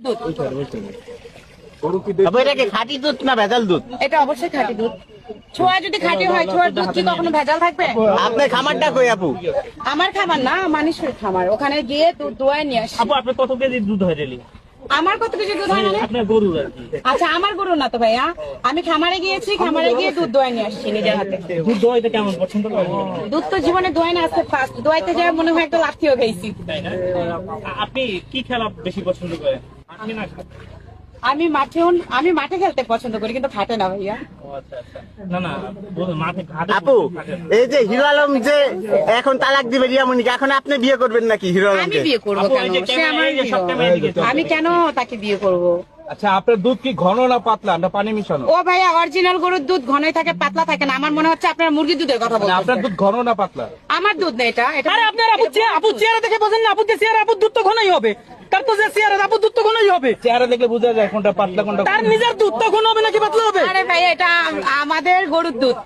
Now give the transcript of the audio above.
দুধ। তবে এটা কি খাঁটি দুধ না ভেজাল দুধ? এটা অবশ্যই খাঁটি দুধ। ছোয়া যদি খাঁটি হয়, ছোয়ার দুধ কি কখনো ভেজাল থাকবে? আপনার খামারটা কই আপু? আমার খাবার না, মানুষের খামার। ওখানে গিয়ে দুধ দোয়ায় নিয়ে আসি। আপু আপনার কত কেজি দুধ হয় ডেলি? আমার কত কিছু দুধ হয় মানে? আপনার গরুর আর কি। আচ্ছা, আমার গরু না তো ভাইয়া, আমি খামারে গিয়েছি, খামারে গিয়ে দুধ দোয়ায় নিয়ে আসছি নিজের হাতে। দুধ দোয়াইতে কেমন পছন্দ করেন? দুধ তো জীবনে দোয়াই না, আজকে ফার্স্ট। দোয়াইতে যায় মনে হয় একটা লাঠিও খাইছি। তাই না? আপনি কি খেলা বেশি পছন্দ করেন? মাঠে না ঘাটে? আমি মাঠে খেলতে পছন্দ করি, কিন্তু খাটে না ভাইয়া। ও আচ্ছা আচ্ছা। না না, মাঠে ঘাটে। আপু এই যে হিরো আলম যে এখন তালাক দিবে রিয়ামণিকে, এখন আপনি বিয়ে করবেন নাকি হিরো আমি আলমকে? বিয়ে করবো আপু, কেন? এই যে সে আমার এই যে সব hero। ক্যামেরা দিকে তো। আমি কেন তাকে বিয়ে করব? আচ্ছা, আপনার দুধ কি ঘন না পাতলা না পানি মিশানো? ও ভাইয়া, অরিজিনাল গরুর দুধ ঘনই থাকে, পাতলা থাকে না। আমার মনে হচ্ছে আপনার মুরগির দুধের কথা মানে আপনার বলছেন। দুধ ঘন না পাতলা? আমার দুধ না এটা। আরে আপনার আপু চেহারা দেখে বোঝেন না? আপু যে চেহারা, আপুর দুধ তো ঘনই হবে। তার তো যে চেহারা, আপুর দুধ তো ঘনই হবে। চেহারা দেখলে বোঝা যায় কোনটা পাতলা কোনটা তার নিজের দুধ তো ঘন হবে নাকি পাতলা হবে? আরে ভাইয়া, এটা আমাদের গরুর দুধ।